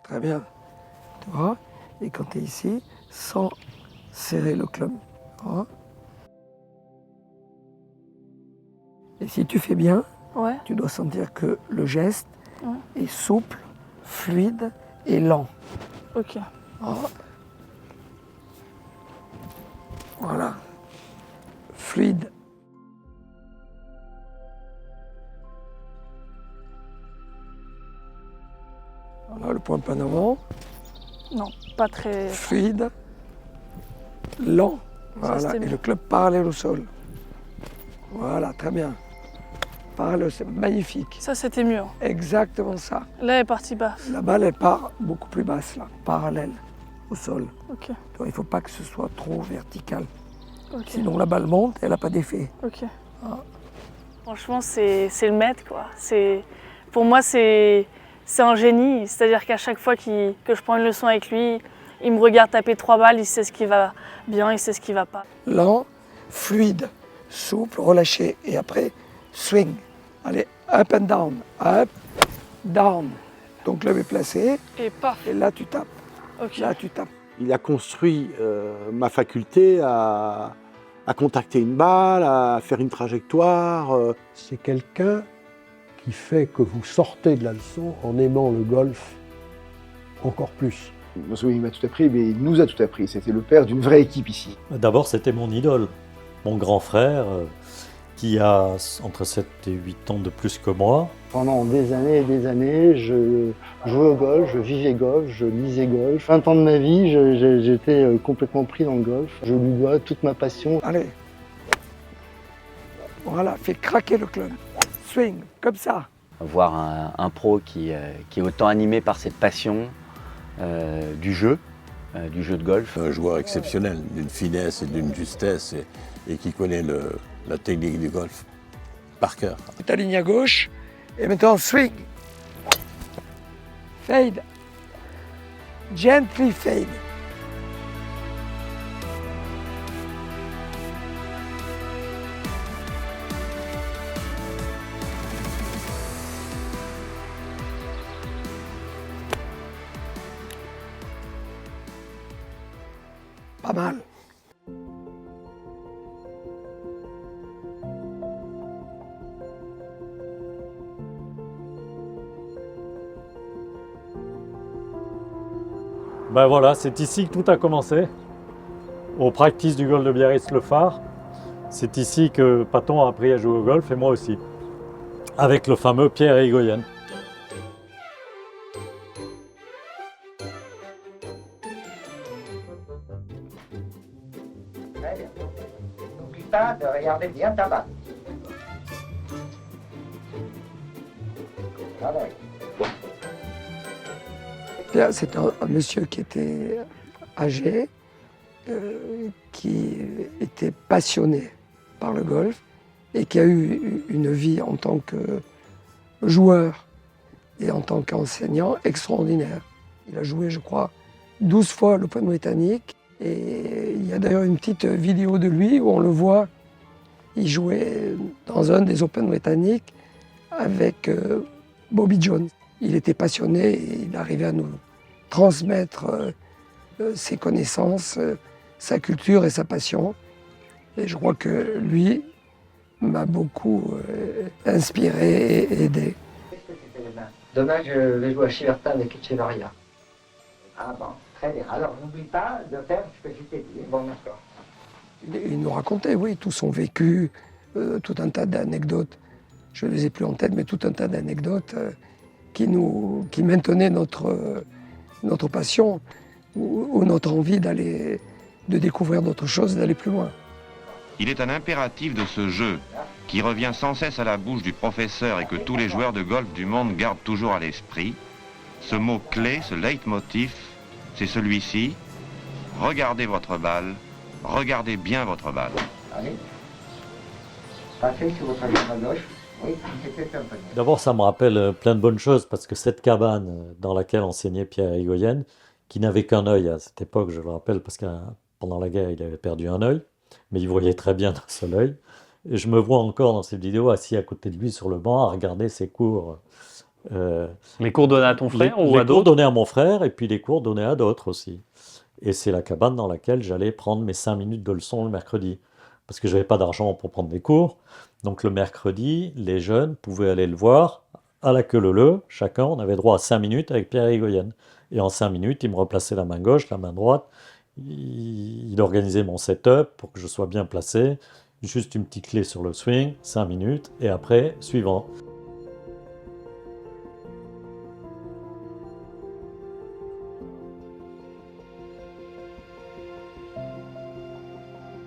Très bien. Tu vois? Et quand tu es ici, sans serrer le club. Tu vois? Et si tu fais bien, Ouais. tu dois sentir que le geste Ouais. est souple, fluide et lent. Ok. Oh. Voilà. Fluide. Voilà le point en avant. Non, pas très... Fluide. Lent. Voilà. Et mieux. le club parallèle au sol. Voilà, très bien. Parallèle, c'est magnifique. Ça, c'était mieux. Exactement ça. Là, elle est partie basse. La balle, elle part beaucoup plus basse, là, parallèle au sol. Ok. Tu vois, il ne faut pas que ce soit trop vertical. Ok. Sinon, la balle monte, elle n'a pas d'effet. Ok. Franchement, c'est le maître, quoi. Pour moi, c'est un génie. C'est-à-dire qu'à chaque fois que je prends une leçon avec lui, il me regarde taper 3 balles, il sait ce qui va bien, il sait ce qui va pas. Lent, fluide, souple, relâché. Et après, swing. Allez, up and down. Up, down. Ton club est placé. Et paf. Et là, tu tapes. Ok. Là, tu tapes. Il a construit ma faculté à contacter une balle, à faire une trajectoire. C'est quelqu'un qui fait que vous sortez de la leçon en aimant le golf encore plus. Non seulement il m'a tout appris, mais il nous a tout appris. C'était le père d'une vraie équipe ici. D'abord, c'était mon idole, mon grand frère, qui a entre 7 et 8 ans de plus que moi. Pendant des années et des années, je jouais au golf, je vivais golf, je lisais golf. 20 ans de ma vie, j'étais complètement pris dans le golf. Je lui dois toute ma passion. Allez. Voilà, fais craquer le club. Swing, comme ça. Voir un pro qui est autant animé par cette passion du jeu de golf. Un joueur exceptionnel, d'une finesse et d'une justesse et qui connaît la technique du golf par cœur. Ta ligne à gauche et maintenant swing. Fade. Gently fade. Pas mal. Ben voilà, c'est ici que tout a commencé, au practice du golf de Biarritz-le-Phare. C'est ici que Paton a appris à jouer au golf, et moi aussi, avec le fameux Pierre Irigoyen. N'oublie pas de regarder bien ta balle. C'est un monsieur qui était âgé, qui était passionné par le golf et qui a eu une vie en tant que joueur et en tant qu'enseignant extraordinaire. Il a joué, je crois, 12 fois à l'Open britannique et il y a d'ailleurs une petite vidéo de lui où on le voit, il jouait dans un des Open britanniques avec Bobby Jones. Il était passionné et il arrivait à nous transmettre ses connaissances, sa culture et sa passion. Et je crois que lui m'a beaucoup inspiré et aidé. Demain, je vais jouer à Chiverta avec Echevarria. Ah bon, très bien. Alors, n'oublie pas de faire ce que je t'ai dit. Bon, d'accord. Il nous racontait, oui, tout son vécu, tout un tas d'anecdotes. Je ne les ai plus en tête, mais tout un tas d'anecdotes qui maintenaient notre passion ou notre envie de découvrir d'autres choses, d'aller plus loin. Il est un impératif de ce jeu qui revient sans cesse à la bouche du professeur et que tous les joueurs de golf du monde gardent toujours à l'esprit. Ce mot clé, ce leitmotiv, c'est celui-ci. Regardez votre balle, regardez bien votre balle. Allez. Passez sur votre jambe à gauche. Oui, c'était un peu. D'abord, ça me rappelle plein de bonnes choses parce que cette cabane dans laquelle enseignait Pierre Irigoyen, qui n'avait qu'un œil à cette époque, je le rappelle, parce que pendant la guerre, il avait perdu un œil, mais il voyait très bien d'un seul œil. Et je me vois encore dans cette vidéo assis à côté de lui sur le banc à regarder ses cours Les cours donnés à ton frère ou à Les cours d'autres? donnés à mon frère et puis les cours donnés à d'autres aussi. Et c'est la cabane dans laquelle j'allais prendre mes 5 minutes de leçon le mercredi. Parce que je n'avais pas d'argent pour prendre des cours. Donc le mercredi, les jeunes pouvaient aller le voir à la queue leu-leu. Chacun, on avait droit à 5 minutes avec Pierre Irigoyen. Et en 5 minutes, il me replaçait la main gauche, la main droite. Il organisait mon setup pour que je sois bien placé. Juste une petite clé sur le swing, 5 minutes. Et après, suivant.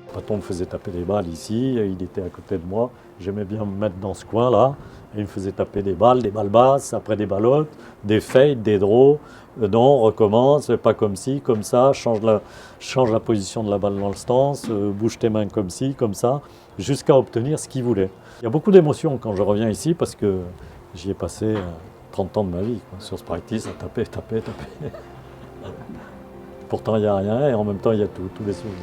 Le patron me faisait taper des balles ici, il était à côté de moi, j'aimais bien me mettre dans ce coin-là, et il me faisait taper des balles basses, après des balles hautes, des fades, des draws, non, recommence, pas comme ci, comme ça, change la position de la balle dans le stance, bouge tes mains comme ci, comme ça, jusqu'à obtenir ce qu'il voulait. Il y a beaucoup d'émotions quand je reviens ici, parce que j'y ai passé 30 ans de ma vie, quoi, sur ce practice, à taper. Pourtant il n'y a rien, et en même temps il y a tout, tous les souvenirs.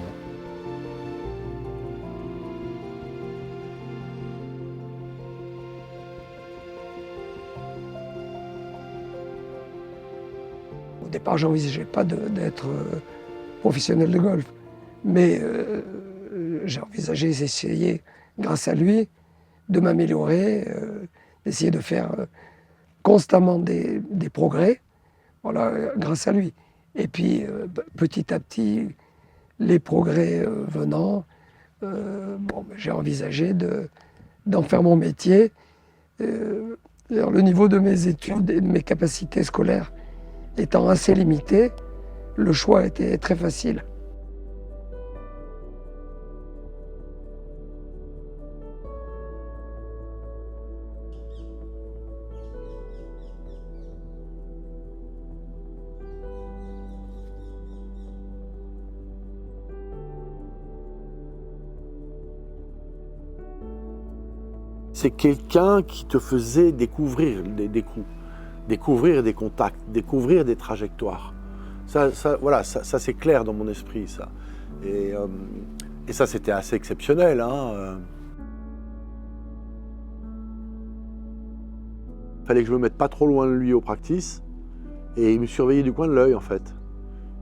Au départ, je n'envisageais pas d'être professionnel de golf, mais j'ai envisagé d'essayer, grâce à lui, de m'améliorer, d'essayer de faire constamment des progrès, voilà, grâce à lui. Et puis, petit à petit, les progrès venant, j'ai envisagé d'en faire mon métier. Le niveau de mes études et de mes capacités scolaires étant assez limité, le choix était très facile. C'est quelqu'un qui te faisait découvrir des coups, découvrir des contacts, découvrir des trajectoires. Ça c'est clair dans mon esprit, ça. Et ça, c'était assez exceptionnel. Fallait que je me mette pas trop loin de lui au practice, et il me surveillait du coin de l'œil, en fait.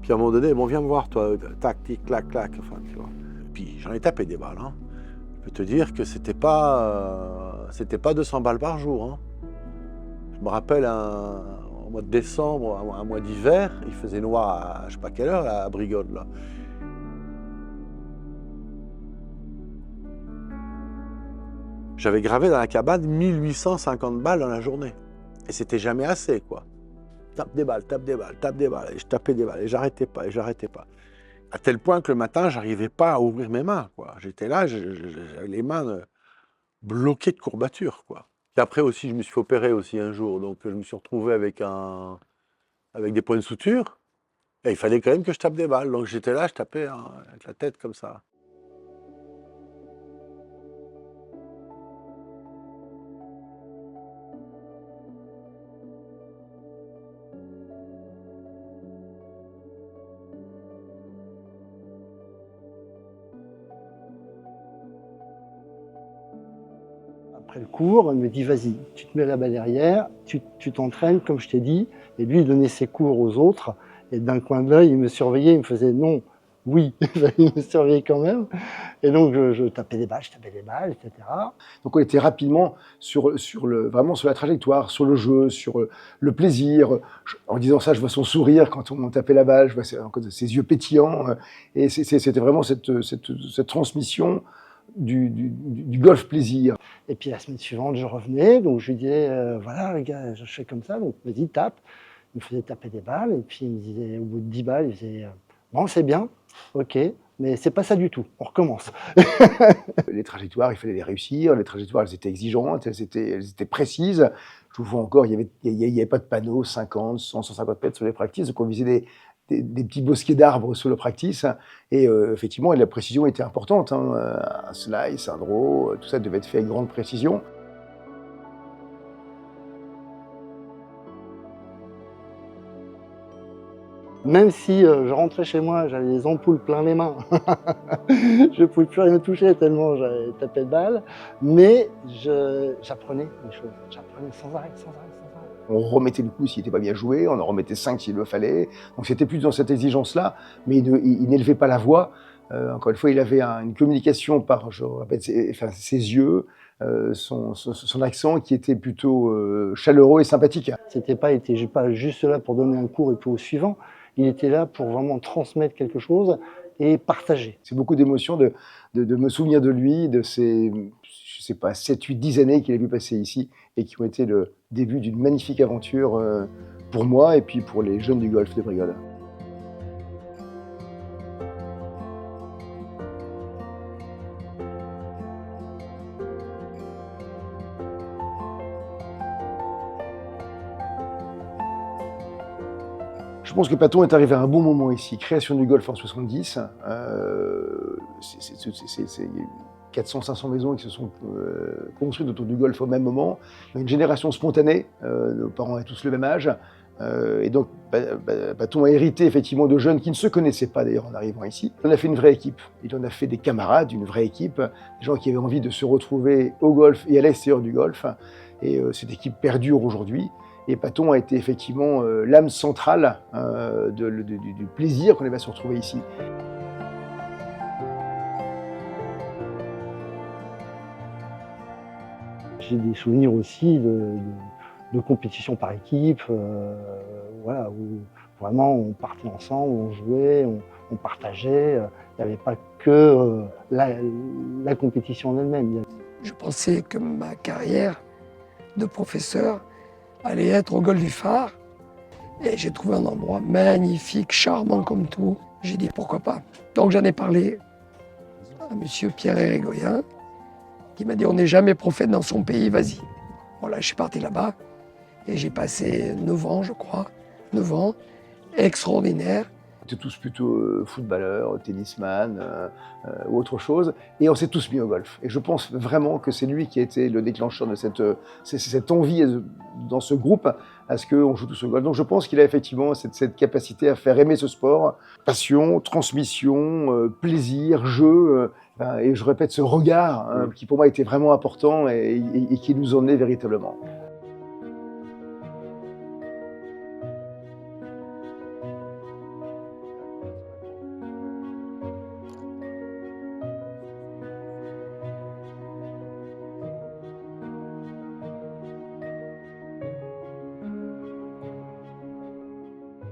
Puis à un moment donné, bon, viens me voir, toi, tac, tic, clac, clac, enfin, tu vois. Puis j'en ai tapé des balles, hein. Je peux te dire que c'était pas 200 balles par jour, Je me rappelle au mois de décembre, un mois d'hiver, il faisait noir à je sais pas quelle heure à Brigode, là. J'avais gravé dans la cabane 1850 balles dans la journée. Et c'était jamais assez, quoi. Tape des balles, tape des balles, tape des balles. Et je tapais des balles et j'arrêtais pas, À tel point que le matin, j'arrivais pas à ouvrir mes mains, quoi. J'étais là, j'avais les mains bloquées de courbatures, quoi. Et après aussi, je me suis fait opérer aussi un jour, donc je me suis retrouvé avec des points de suture. Et il fallait quand même que je tape des balles. Donc j'étais là, je tapais avec la tête comme ça. Après le cours, il me dit vas-y, tu te mets là-bas derrière, tu t'entraînes comme je t'ai dit. Et lui, il donnait ses cours aux autres. Et d'un coin de l'œil, il me surveillait, il me faisait non, oui, il me surveillait quand même. Et donc je tapais des balles, etc. Donc on était rapidement vraiment sur la trajectoire, sur le jeu, sur le plaisir. En disant ça, je vois son sourire quand on tapait la balle, je vois ses yeux pétillants. Et c'était vraiment cette transmission du golf plaisir. Et puis la semaine suivante, je revenais, donc je lui disais, voilà les gars, je fais comme ça, donc vas-y, tape. Il me faisait taper des balles, et puis il me disait, au bout de 10 balles, il disait, bon, c'est bien, ok, mais c'est pas ça du tout, on recommence. Les trajectoires, il fallait les réussir, les trajectoires, elles étaient exigeantes, elles étaient précises. Je vous vois encore, il n'y avait pas de panneaux 50, 100, 150 mètres sur les practices, donc on visait des petits bosquets d'arbres sur le practice, et effectivement, la précision était importante. Un slice, un draw, tout ça devait être fait avec grande précision. Même si je rentrais chez moi, j'avais des ampoules plein les mains, je ne pouvais plus rien toucher tellement j'avais tapé de balles, mais j'apprenais des choses, j'apprenais sans arrêt. On remettait le coup s'il n'était pas bien joué, on en remettait 5 s'il le fallait. Donc c'était plus dans cette exigence-là, mais il n'élevait pas la voix. Encore une fois, il avait une communication par, je répète, ses yeux, son accent qui était plutôt chaleureux et sympathique. C'était pas, il était pas juste là pour donner un cours et puis au suivant. Il était là pour vraiment transmettre quelque chose et partager. C'est beaucoup d'émotions de me souvenir de lui, de ces, je sais pas, 7, 8, 10 années qu'il a pu passer ici et qui ont été le début d'une magnifique aventure pour moi et puis pour les jeunes du golf de Brigode. Je pense que Paton est arrivé à un bon moment ici. Création du golf en 70. C'est 400-500 maisons qui se sont construites autour du golf au même moment. Une génération spontanée. Nos parents avaient tous le même âge. Et donc, Paton a hérité effectivement de jeunes qui ne se connaissaient pas d'ailleurs en arrivant ici. Il en a fait une vraie équipe. Il en a fait des camarades, une vraie équipe. Des gens qui avaient envie de se retrouver au golf et à l'extérieur du golf. Et cette équipe perdure aujourd'hui. Et Paton a été effectivement l'âme centrale du plaisir qu'on avait à se retrouver ici. J'ai des souvenirs aussi de compétitions par équipe, voilà, où vraiment on partait ensemble, on jouait, on partageait. Il n'y avait pas que la compétition en elle-même. Je pensais que ma carrière de professeur allait être au golfe du Phare. Et j'ai trouvé un endroit magnifique, charmant comme tout. J'ai dit pourquoi pas. Donc j'en ai parlé à monsieur Pierre Érigoyen, qui m'a dit on n'est jamais prophète dans son pays, vas-y. Voilà, je suis parti là-bas et j'ai passé 9 ans, je crois. 9 ans, extraordinaire. On était tous plutôt footballeurs, tennisman ou autre chose, et on s'est tous mis au golf. Et je pense vraiment que c'est lui qui a été le déclencheur de cette envie dans ce groupe à ce qu'on joue tous au golf. Donc je pense qu'il a effectivement cette capacité à faire aimer ce sport. Passion, transmission, plaisir, jeu, et je répète ce regard qui pour moi était vraiment important et qui nous emmenait véritablement.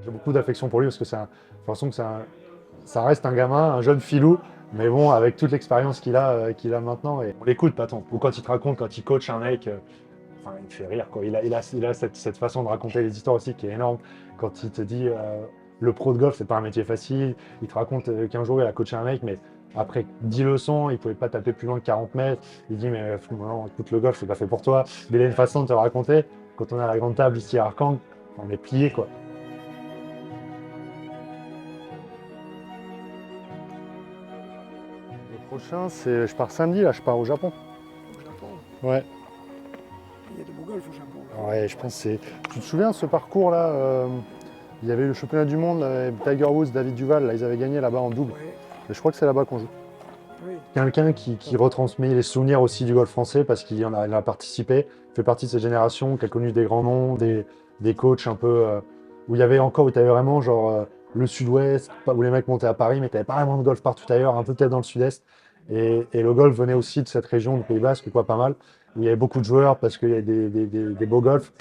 J'ai beaucoup d'affection pour lui parce que j'ai l'impression que ça reste un gamin, un jeune filou, mais bon, avec toute l'expérience qu'il a maintenant, et on l'écoute, Paton. Ou quand il te raconte, quand il coach un mec, enfin, il me fait rire, quoi. Il a cette façon de raconter les histoires aussi qui est énorme. Quand il te dit, le pro de golf, c'est pas un métier facile, il te raconte qu'un jour il a coaché un mec, mais après 10 leçons, il pouvait pas taper plus loin que 40 mètres. Il dit, mais non, écoute, le golf, c'est pas fait pour toi. Mais il a une façon de te raconter. Quand on est à la grande table ici à Arcang, on est plié, quoi. Le prochain, c'est je pars samedi, là, je pars au Japon. Au Japon. Ouais. Il y a de beaux golfs au Japon. Ouais, je pense que c'est... Tu te souviens de ce parcours-là il y avait eu le championnat du monde, Tiger Woods, David Duval, là, ils avaient gagné là-bas en double. Ouais. Et je crois que c'est là-bas qu'on joue. Oui. Quelqu'un qui retransmet les souvenirs aussi du golf français parce qu'il en a participé, fait partie de cette génération qui a connu des grands noms, des coachs un peu... où il y avait encore, où tu avais vraiment genre le sud-ouest, où les mecs montaient à Paris, mais tu n'avais pas vraiment de golf partout ailleurs, un peu peut-être dans le sud-est. Et le golf venait aussi de cette région du Pays Basque, quoi, pas mal, où il y avait beaucoup de joueurs parce qu'il y avait des beaux golfs.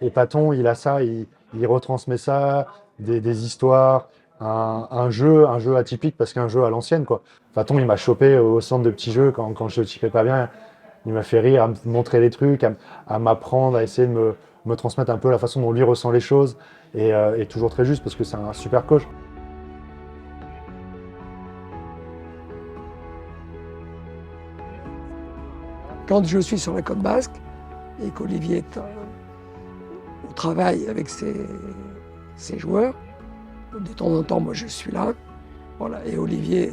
Et Paton, il a ça, il retransmet ça, des histoires, un jeu atypique parce qu'un jeu à l'ancienne, quoi. Paton, il m'a chopé au centre de petits jeux quand je ne tirais pas bien. Il m'a fait rire, à me montrer des trucs, à m'apprendre, à essayer de me transmettre un peu la façon dont lui ressent les choses. Et toujours très juste parce que c'est un super coach. Quand je suis sur la côte basque et qu'Olivier est au travail avec ses joueurs, de temps en temps, moi je suis là. Voilà, et Olivier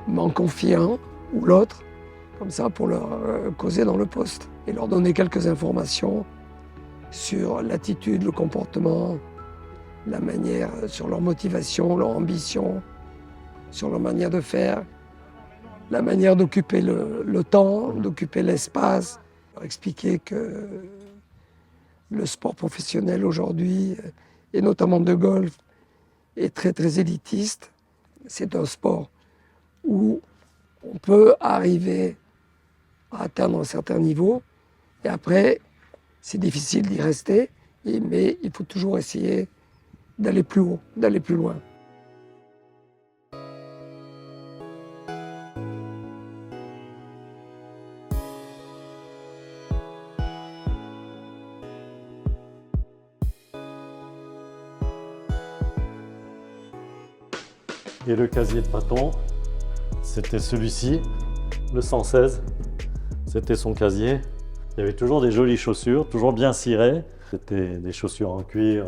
m'en confie un ou l'autre, comme ça, pour leur causer dans le poste et leur donner quelques informations sur l'attitude, le comportement, la manière, sur leur motivation, leur ambition, sur leur manière de faire, la manière d'occuper le temps, d'occuper l'espace, leur expliquer que le sport professionnel aujourd'hui, et notamment de golf, est très très élitiste. C'est un sport où on peut arriver à atteindre un certain niveau, et après, c'est difficile d'y rester, mais il faut toujours essayer d'aller plus haut, d'aller plus loin. Et le casier de Paton, c'était celui-ci, le 116. C'était son casier. Il y avait toujours des jolies chaussures, toujours bien cirées. C'était des chaussures en cuir,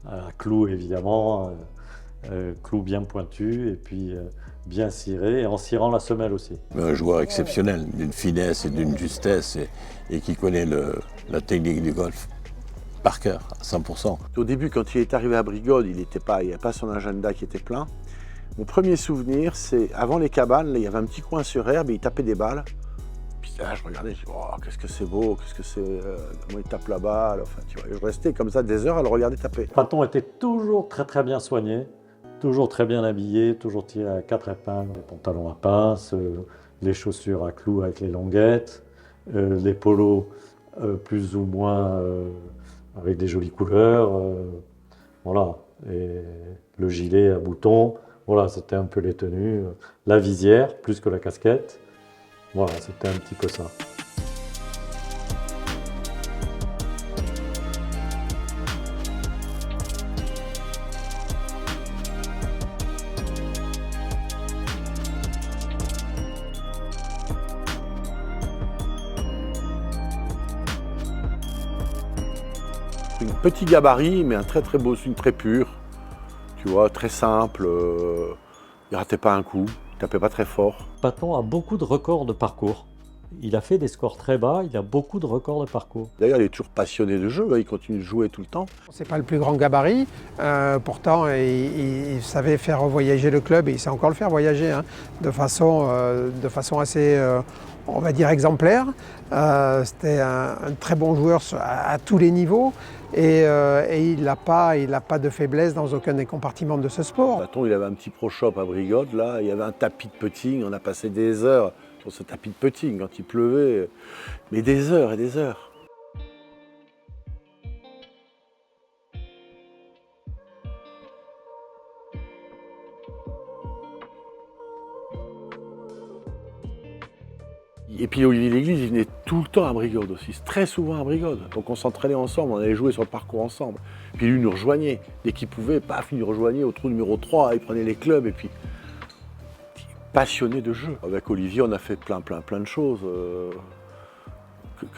à clous évidemment, clous bien pointus et puis bien cirés, et en cirant la semelle aussi. Un joueur exceptionnel, d'une finesse et d'une justesse, et qui connaît la technique du golf par cœur, à 100%. Au début, quand il est arrivé à Brigode, il n'y avait pas son agenda qui était plein. Mon premier souvenir, c'est avant les cabanes, là, il y avait un petit coin sur herbe et il tapait des balles. Puis là, je regardais, je dis, oh, qu'est-ce que c'est beau, qu'est-ce que c'est, comment il tape la balle. Enfin, tu vois, je restais comme ça des heures à le regarder taper. Paton était toujours très très bien soigné, toujours très bien habillé, toujours tiré à 4 épingles, les pantalons à pince, les chaussures à clous avec les longuettes, les polos plus ou moins avec des jolies couleurs, voilà, et le gilet à boutons. Voilà, c'était un peu les tenues, la visière plus que la casquette. Voilà, c'était un petit peu ça. Un petit gabarit, mais un très très beau swing, très pur. Tu vois, très simple, il ratait pas un coup, il tapait pas très fort. Paton a beaucoup de records de parcours. Il a fait des scores très bas, il a beaucoup de records de parcours. D'ailleurs, il est toujours passionné de jeu, il continue de jouer tout le temps. C'est pas le plus grand gabarit, pourtant il savait faire voyager le club et il sait encore le faire voyager de façon assez, on va dire, exemplaire. C'était un très bon joueur à tous les niveaux. Et il n'a pas de faiblesse dans aucun des compartiments de ce sport. Paton, il avait un petit pro shop à Brigode, là, il y avait un tapis de putting, on a passé des heures sur ce tapis de putting quand il pleuvait, mais des heures et des heures. Et puis Olivier Léglise, il venait tout le temps à Brigode aussi, très souvent à Brigode. Donc on s'entraînait ensemble, on allait jouer sur le parcours ensemble. Puis lui nous rejoignait, dès qu'il pouvait, paf, il nous rejoignait au trou numéro 3, il prenait les clubs et puis passionné de jeu. Avec Olivier, on a fait plein de choses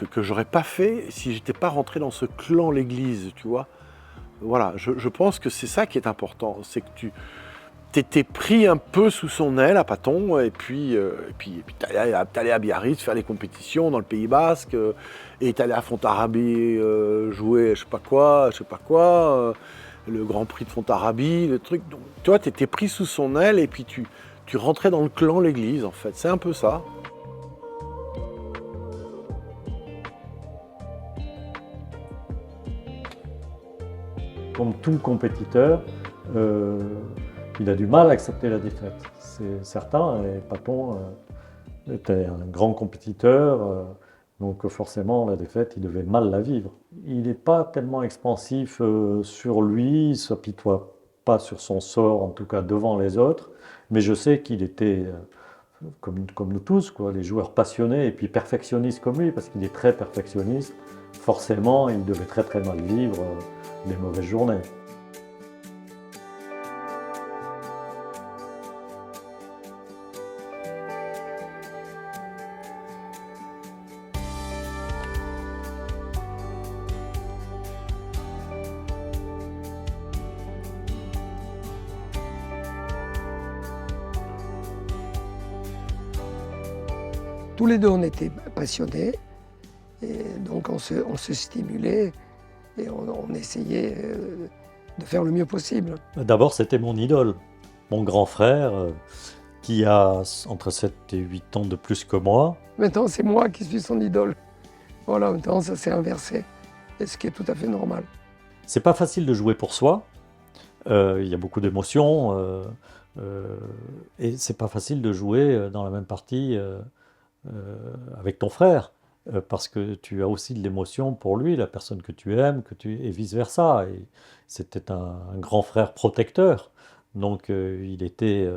que j'aurais pas fait si j'étais pas rentré dans ce clan Léglise, tu vois. Voilà, je pense que c'est ça qui est important, c'est que tu t'étais pris un peu sous son aile à Paton, et puis t'allais à Biarritz faire les compétitions dans le Pays Basque, et t'allais à Fontarabie jouer je sais pas quoi, le Grand Prix de Fontarabie, le truc. Donc, toi, t'étais pris sous son aile, et puis tu rentrais dans le clan Léglise, en fait. C'est un peu ça. Comme tout compétiteur, il a du mal à accepter la défaite, c'est certain, et Paton était un grand compétiteur, donc forcément la défaite, il devait mal la vivre. Il n'est pas tellement expansif sur lui, il ne s'apitoie pas sur son sort, en tout cas devant les autres, mais je sais qu'il était, comme nous tous, quoi, les joueurs passionnés et puis perfectionnistes comme lui, parce qu'il est très perfectionniste, forcément il devait très très mal vivre les mauvaises journées. Tous les deux, on était passionnés, et donc on se stimulait et on essayait de faire le mieux possible. D'abord, c'était mon idole, mon grand frère, qui a entre 7 et 8 ans de plus que moi. Maintenant, c'est moi qui suis son idole. Voilà, maintenant, ça s'est inversé. et ce qui est tout à fait normal. C'est pas facile de jouer pour soi. Il y a beaucoup d'émotions et c'est pas facile de jouer dans la même partie avec ton frère parce que tu as aussi de l'émotion pour lui, la personne que tu aimes, et vice versa. Et c'était un grand frère protecteur, donc il était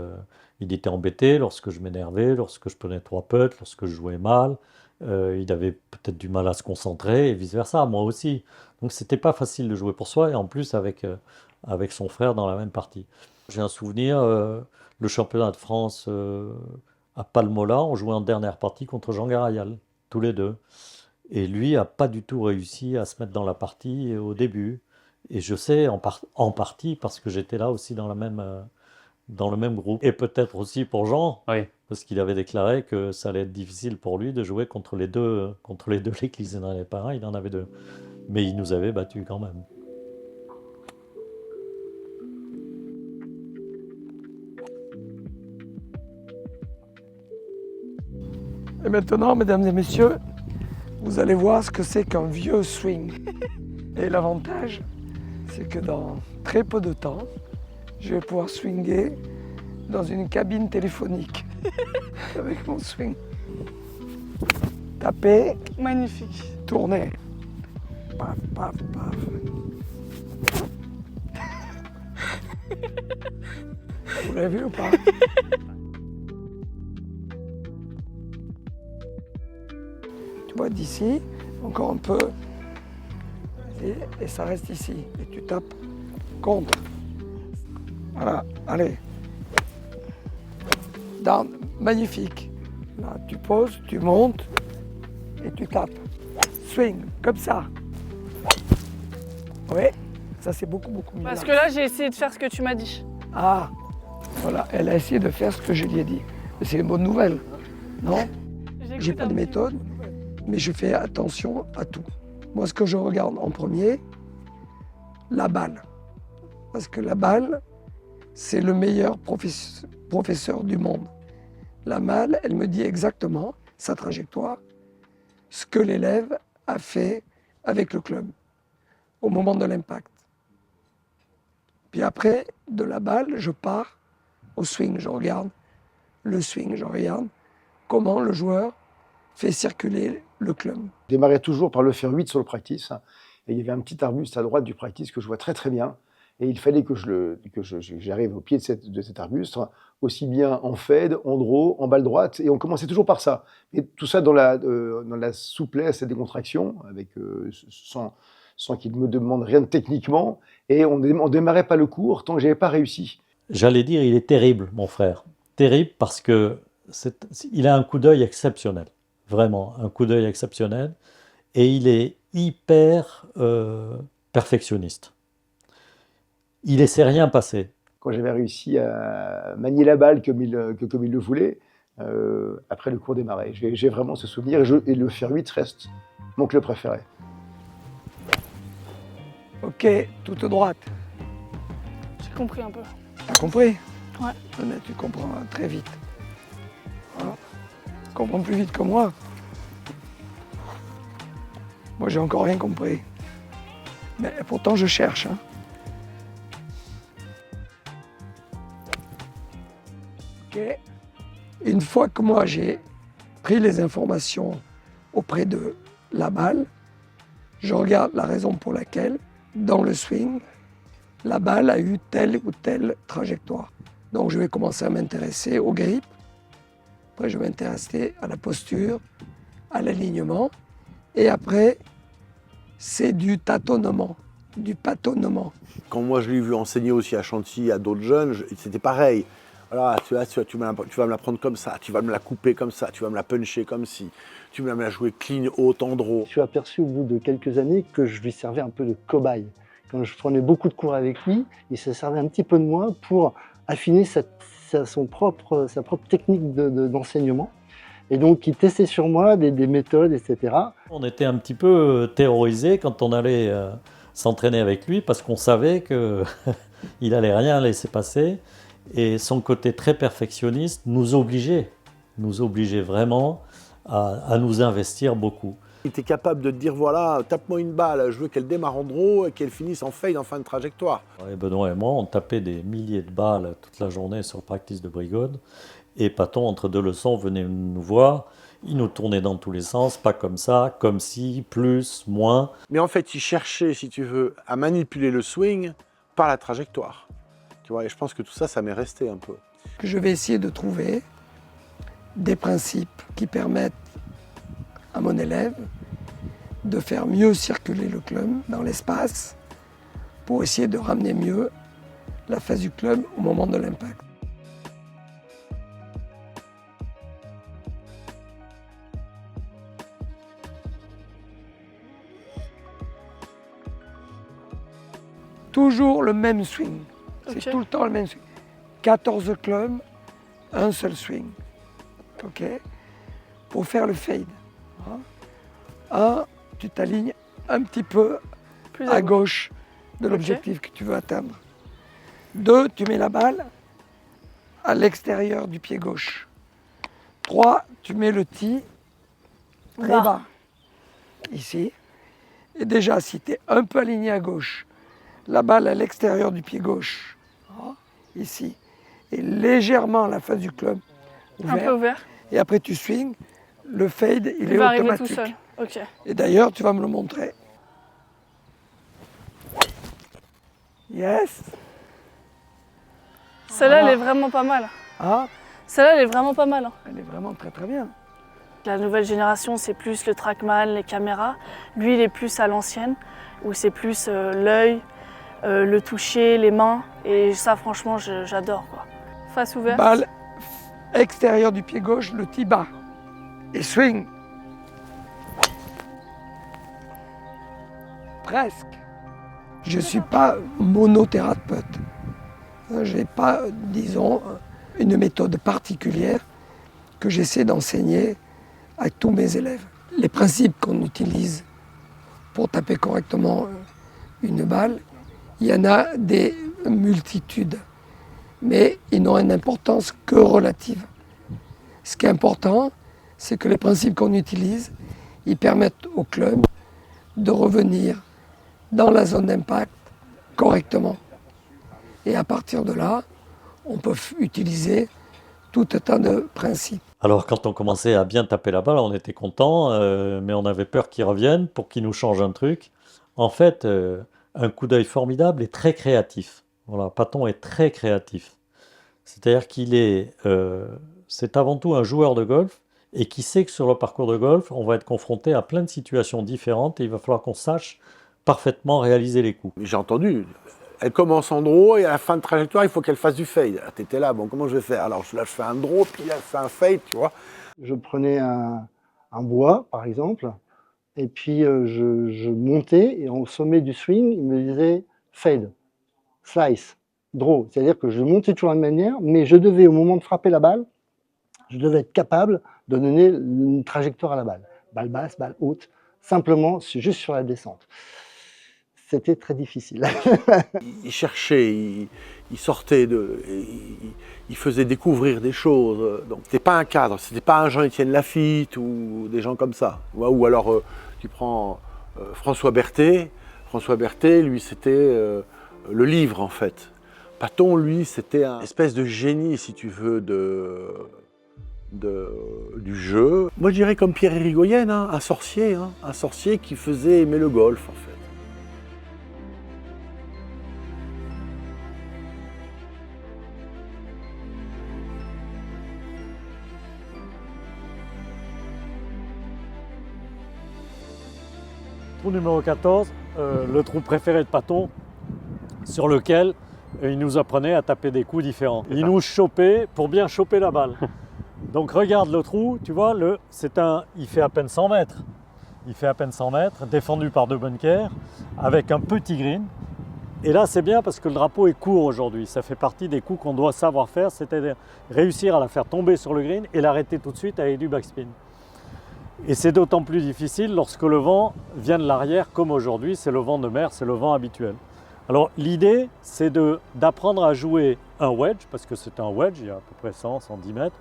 embêté lorsque je m'énervais, lorsque je prenais 3 putts, lorsque je jouais mal. Il avait peut-être du mal à se concentrer et vice versa, moi aussi. Donc c'était pas facile de jouer pour soi et en plus avec son frère dans la même partie. J'ai un souvenir, le championnat de France à Palmola, on jouait en dernière partie contre Jean Garayal, tous les deux. Et lui a pas du tout réussi à se mettre dans la partie au début. Et je sais en partie parce que j'étais là aussi dans le même groupe. Et peut-être aussi pour Jean, parce qu'il avait déclaré que ça allait être difficile pour lui de jouer contre les deux l'église. Il n'en avait pas un, il en avait 2. Mais il nous avait battus quand même. Et maintenant, mesdames et messieurs, vous allez voir ce que c'est qu'un vieux swing. Et l'avantage, c'est que dans très peu de temps, je vais pouvoir swinguer dans une cabine téléphonique avec mon swing. Taper. Magnifique. Tourner. Paf, paf, paf. Vous l'avez vu ou pas? Tu vois, d'ici, encore un peu. Et ça reste ici. Et tu tapes contre. Voilà, allez. Down, magnifique. Là, tu poses, tu montes et tu tapes. Swing, comme ça. Oui, ça c'est beaucoup mieux. Parce que là, j'ai essayé de faire ce que tu m'as dit. Ah, voilà, elle a essayé de faire ce que je lui ai dit. Mais c'est une bonne nouvelle, non? J'ai pas de méthode, mais je fais attention à tout. Moi, ce que je regarde en premier, la balle. Parce que la balle, c'est le meilleur professeur du monde. La balle, elle me dit exactement sa trajectoire, ce que l'élève a fait avec le club au moment de l'impact. Puis après, de la balle, je pars au swing. Je regarde le swing, je regarde comment le joueur fait circuler le club. Je démarrais toujours par le faire 8 sur le practice. Et il y avait un petit arbuste à droite du practice que je vois très bien. Et il fallait que j'arrive au pied de cet arbuste, aussi bien en fade, en draw, en balle droite. Et on commençait toujours par ça. Et tout ça dans la souplesse et décontraction, sans qu'il me demande rien de techniquement. Et on ne démarrait pas le cours tant que je n'avais pas réussi. J'allais dire, il est terrible, mon frère. Terrible parce qu'il a un coup d'œil exceptionnel. Vraiment, un coup d'œil exceptionnel. Et il est hyper perfectionniste. Il laissait rien passer. Quand j'avais réussi à manier la balle comme il le voulait, après le cours démarrait. J'ai vraiment ce souvenir et le faire 8 reste mon club préféré. Ok, toute droite. J'ai compris un peu. T'as compris? Ouais. Mais tu comprends très vite. Voilà. Tu comprends plus vite que moi. Moi, j'ai encore rien compris. Mais pourtant, je cherche. Hein. Ok. Une fois que moi, j'ai pris les informations auprès de la balle, je regarde la raison pour laquelle, dans le swing, la balle a eu telle ou telle trajectoire. Donc, je vais commencer à m'intéresser au grip. Après, je vais m'intéresser à la posture, à l'alignement. Et après, c'est du tâtonnement, du pâtonnement. Quand moi je l'ai vu enseigner aussi à Chantilly, à d'autres jeunes, c'était pareil. Voilà, tu vas me la prendre comme ça, tu vas me la couper comme ça, tu vas me la puncher comme ci, tu vas me la jouer clean, haut, en draw. Je suis aperçu au bout de quelques années que je lui servais un peu de cobaye. Quand je prenais beaucoup de cours avec lui, il se servait un petit peu de moi pour affiner sa propre technique d'enseignement. Et donc, il testait sur moi des méthodes, etc. On était un petit peu terrorisés quand on allait s'entraîner avec lui parce qu'on savait qu'il n'allait rien laisser passer. Et son côté très perfectionniste nous obligeait vraiment à nous investir beaucoup. Il était capable de te dire, voilà, tape-moi une balle, je veux qu'elle démarre en draw et qu'elle finisse en fade en fin de trajectoire. Et Benoît et moi, on tapait des milliers de balles toute la journée sur practice de brigade. Et Paton, entre deux leçons, venait nous voir. Il nous tournait dans tous les sens, pas comme ça, comme si, plus, moins. Mais en fait, il cherchait, si tu veux, à manipuler le swing par la trajectoire. Tu vois, et je pense que tout ça, ça m'est resté un peu. Je vais essayer de trouver des principes qui permettent à mon élève de faire mieux circuler le club dans l'espace pour essayer de ramener mieux la face du club au moment de l'impact. Toujours le même swing. C'est Ok. tout le temps le même swing. 14 clubs, un seul swing. OK? Pour faire le fade. Tu t'alignes un petit peu Plus à gauche de l'objectif que tu veux atteindre. 2, tu mets la balle à l'extérieur du pied gauche. 3, tu mets le tee très Bas. bas. Ici. Et déjà, si tu es un peu aligné à gauche, la balle à l'extérieur du pied gauche, ici, et légèrement la face du club Un peu ouvert. Et après tu swings, le fade, il est va arriver automatique. tout seul. Ok. Et d'ailleurs, tu vas me le montrer. Yes. Celle-là, Voilà. elle est vraiment pas mal. Ah, Celle-là, elle est vraiment pas mal. elle est vraiment très très bien. La nouvelle génération, c'est plus le trackman, les caméras. Lui, il est plus à l'ancienne, où c'est plus l'œil, le toucher, les mains. Et ça, franchement, j'adore, quoi. Face ouverte. Balle extérieur du pied gauche, le tee bas. Et swing. Presque. Je ne suis pas monothérapeute. Je n'ai pas, disons, une méthode particulière que j'essaie d'enseigner à tous mes élèves. Les principes qu'on utilise pour taper correctement une balle, il y en a des multitudes, mais ils n'ont une importance que relative. Ce qui est important, c'est que les principes qu'on utilise, ils permettent au club de revenir dans la zone d'impact correctement. Et à partir de là, on peut utiliser tout un tas de principes. Alors quand on commençait à bien taper la balle, on était content, mais on avait peur qu'il revienne pour qu'il nous change un truc. En fait, un coup d'œil formidable et très créatif. Voilà, Paton est très créatif. C'est-à-dire qu'il est, c'est avant tout un joueur de golf et qui sait que sur le parcours de golf, on va être confronté à plein de situations différentes et il va falloir qu'on sache parfaitement réaliser les coups. J'ai entendu, elle commence en draw et à la fin de trajectoire, il faut qu'elle fasse du fade. Tu étais là, bon, comment je vais faire? Alors là, je fais un draw, puis là, je fais un fade, tu vois. Je prenais un bois, par exemple, et puis je montais, et au sommet du swing, il me disait fade, slice, draw. C'est-à-dire que je montais toujours de la même manière, mais je devais, au moment de frapper la balle, je devais être capable de donner une trajectoire à la balle. Balle basse, balle haute, simplement, juste sur la descente. C'était très difficile. Il cherchait, il sortait, il faisait découvrir des choses. Donc, c'était pas un cadre, c'était pas un Jean-Étienne Lafitte ou des gens comme ça. Ou alors, tu prends François Berthet. François Berthet, lui, c'était le livre, en fait. Paton, lui, c'était un espèce de génie, si tu veux, du jeu. Moi, je dirais comme Pierre Irigoyen, hein, un sorcier qui faisait aimer le golf, en fait. Trou numéro 14, le trou préféré de Paton, sur lequel il nous apprenait à taper des coups différents. Il nous chopait pour bien choper la balle. Donc regarde le trou, tu vois, il fait à peine 100 mètres. Il fait à peine 100 mètres, défendu par 2 bunkers, avec un petit green. Et là, c'est bien parce que le drapeau est court aujourd'hui. Ça fait partie des coups qu'on doit savoir faire, c'est-à-dire réussir à la faire tomber sur le green et l'arrêter tout de suite avec du backspin. Et c'est d'autant plus difficile lorsque le vent vient de l'arrière, comme aujourd'hui, c'est le vent de mer, c'est le vent habituel. Alors l'idée, c'est d'apprendre à jouer un wedge, parce que c'est un wedge, il y a à peu près 100-110 mètres,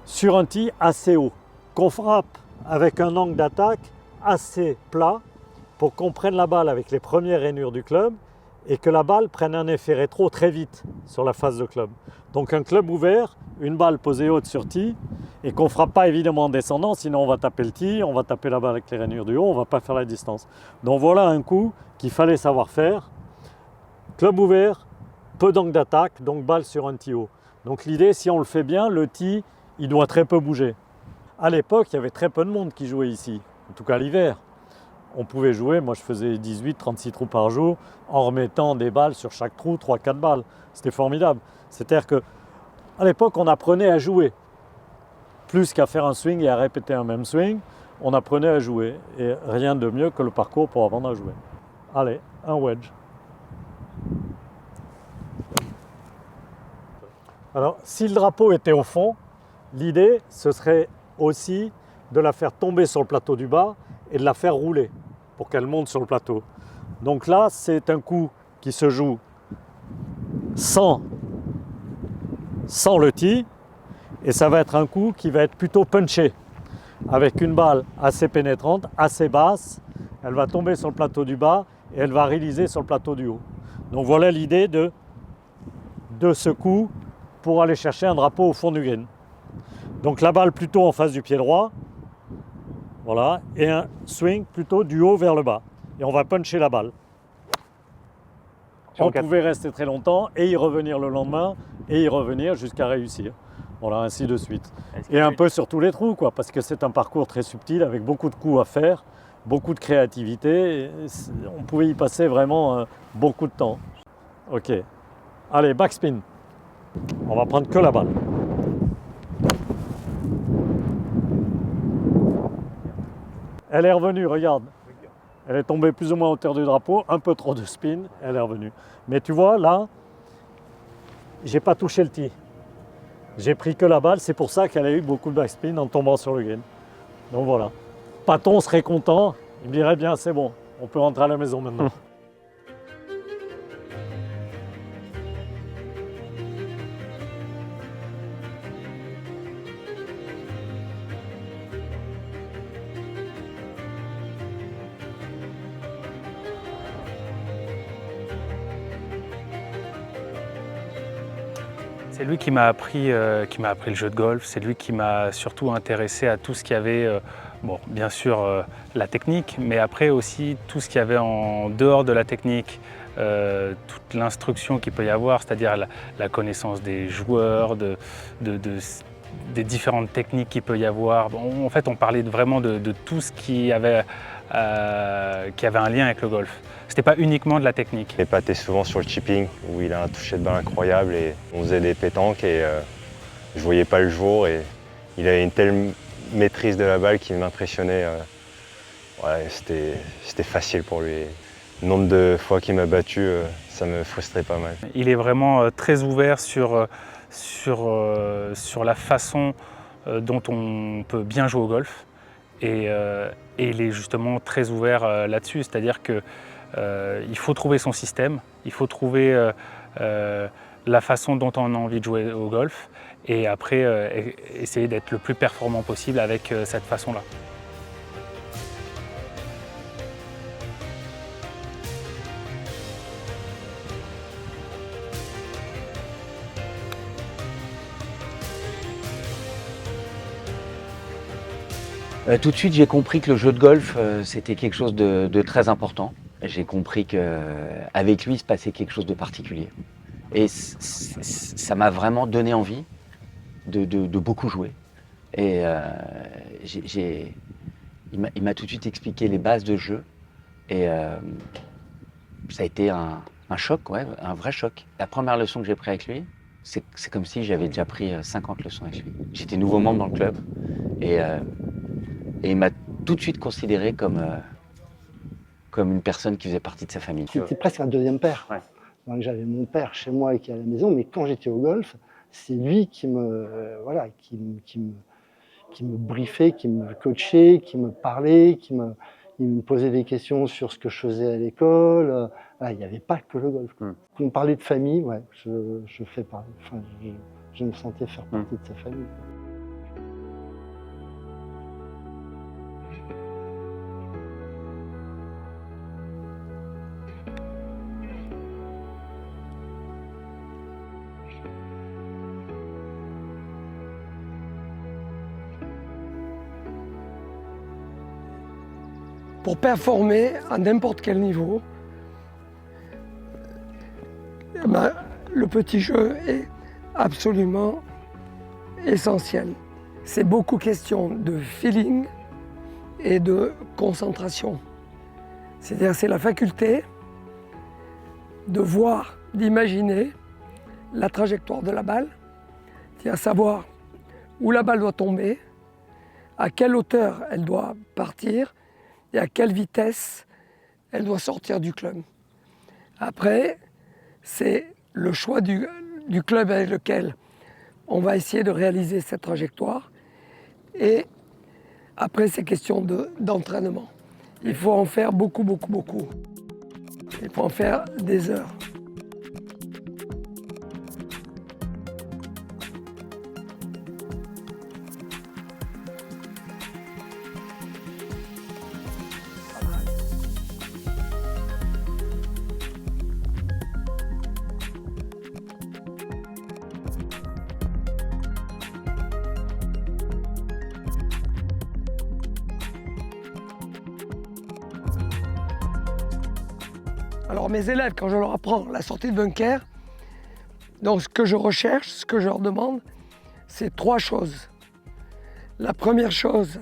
sur un tee assez haut, qu'on frappe avec un angle d'attaque assez plat pour qu'on prenne la balle avec les premières rainures du club et que la balle prenne un effet rétro très vite sur la face de club. Donc un club ouvert, une balle posée haute sur tee et qu'on ne frappe pas évidemment en descendant, sinon on va taper le tee, on va taper la balle avec les rainures du haut, on ne va pas faire la distance. Donc voilà un coup qu'il fallait savoir faire. Club ouvert, peu d'angle d'attaque, donc balle sur un tee haut. Donc l'idée, si on le fait bien, le tee, il doit très peu bouger. À l'époque, il y avait très peu de monde qui jouait ici, en tout cas l'hiver. On pouvait jouer, moi je faisais 18-36 trous par jour en remettant des balles sur chaque trou, 3-4 balles. C'était formidable. C'est-à-dire qu'à l'époque, on apprenait à jouer. Plus qu'à faire un swing et à répéter un même swing, on apprenait à jouer. Et rien de mieux que le parcours pour apprendre à jouer. Allez, un wedge. Alors, si le drapeau était au fond, l'idée, ce serait aussi de la faire tomber sur le plateau du bas et de la faire rouler pour qu'elle monte sur le plateau. Donc là, c'est un coup qui se joue sans le tee et ça va être un coup qui va être plutôt punché avec une balle assez pénétrante, assez basse. Elle va tomber sur le plateau du bas et elle va réaliser sur le plateau du haut. Donc voilà l'idée de ce coup pour aller chercher un drapeau au fond du green. Donc la balle plutôt en face du pied droit, voilà, et un swing plutôt du haut vers le bas. Et on va puncher la balle. On pouvait rester très longtemps et y revenir le lendemain et y revenir jusqu'à réussir. Voilà, ainsi de suite. Et un peu sur tous les trous, quoi, parce que c'est un parcours très subtil avec beaucoup de coups à faire, beaucoup de créativité. Et on pouvait y passer vraiment beaucoup de temps. Ok. Allez, backspin. On va prendre que la balle. Elle est revenue, regarde. Elle est tombée plus ou moins à hauteur du drapeau, un peu trop de spin, elle est revenue. Mais tu vois, là, j'ai pas touché le tee. J'ai pris que la balle, c'est pour ça qu'elle a eu beaucoup de backspin en tombant sur le green. Donc voilà. Paton serait content, il me dirait bien, c'est bon, on peut rentrer à la maison maintenant. C'est lui qui m'a appris le jeu de golf, c'est lui qui m'a surtout intéressé à tout ce qu'il y avait, bon, bien sûr la technique, mais après aussi tout ce qu'il y avait en dehors de la technique, toute l'instruction qu'il peut y avoir, c'est-à-dire la connaissance des joueurs, des différentes techniques qu'il peut y avoir. Bon, en fait, on parlait vraiment de tout ce qui avait un lien avec le golf. C'était pas uniquement de la technique. Il épatait souvent sur le chipping où il a un toucher de balle incroyable et on faisait des pétanques et je voyais pas le jour et il avait une telle maîtrise de la balle qui m'impressionnait. Ouais, c'était facile pour lui. Le nombre de fois qu'il m'a battu, ça me frustrait pas mal. Il est vraiment très ouvert sur la façon dont on peut bien jouer au golf et il est justement très ouvert là-dessus, c'est-à-dire que il faut trouver son système, il faut trouver la façon dont on a envie de jouer au golf et après essayer d'être le plus performant possible avec cette façon-là. Tout de suite, j'ai compris que le jeu de golf, c'était quelque chose de très important. J'ai compris qu'avec lui, il se passait quelque chose de particulier. Et ça m'a vraiment donné envie de beaucoup jouer. Et il m'a tout de suite expliqué les bases de jeu. Et ça a été un choc, ouais, un vrai choc. La première leçon que j'ai prise avec lui, c'est comme si j'avais déjà pris 50 leçons avec lui. J'étais nouveau membre dans le club. Et il m'a tout de suite considéré comme une personne qui faisait partie de sa famille. C'était presque un deuxième père. Ouais. Donc, j'avais mon père chez moi et qui est à la maison, mais quand j'étais au golf, c'est lui qui me briefait, qui me coachait, qui me parlait, il me posait des questions sur ce que je faisais à l'école. Il n'y avait pas que le golf. Quand on parlait de famille, ouais, je me sentais faire partie de sa famille. pour performer à n'importe quel niveau, le petit jeu est absolument essentiel. C'est beaucoup question de feeling et de concentration. C'est-à-dire c'est la faculté de voir, d'imaginer la trajectoire de la balle, c'est-à-dire savoir où la balle doit tomber, à quelle hauteur elle doit partir et à quelle vitesse elle doit sortir du club. Après, c'est le choix du club avec lequel on va essayer de réaliser cette trajectoire. Et après, c'est question d'entraînement. Il faut en faire beaucoup, beaucoup, beaucoup. Il faut en faire des heures. Alors mes élèves, quand je leur apprends la sortie de bunker, donc ce que je recherche, ce que je leur demande, c'est 3 choses. La première chose,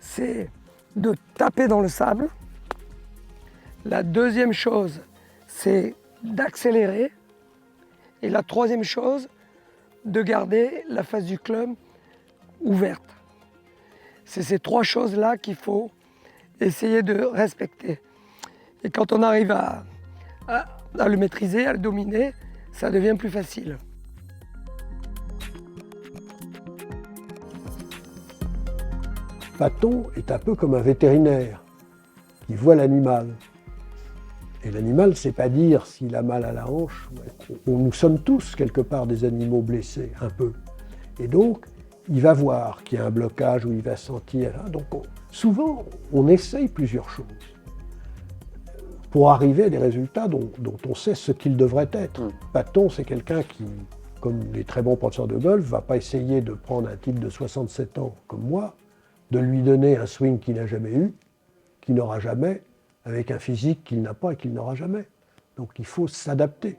c'est de taper dans le sable. La deuxième chose, c'est d'accélérer. Et la troisième chose, de garder la face du club ouverte. C'est ces 3 choses-là qu'il faut essayer de respecter. Et quand on arrive à le maîtriser, à le dominer, ça devient plus facile. Paton est un peu comme un vétérinaire qui voit l'animal. Et l'animal, c'est pas dire s'il a mal à la hanche. Nous sommes tous quelque part des animaux blessés, un peu. Et donc, il va voir qu'il y a un blocage ou il va sentir. Donc, souvent, on essaye plusieurs choses pour arriver à des résultats dont on sait ce qu'ils devraient être. Paton, c'est quelqu'un qui, comme les très bons professeurs de golf, ne va pas essayer de prendre un type de 67 ans comme moi, de lui donner un swing qu'il n'a jamais eu, qu'il n'aura jamais, avec un physique qu'il n'a pas et qu'il n'aura jamais. Donc il faut s'adapter.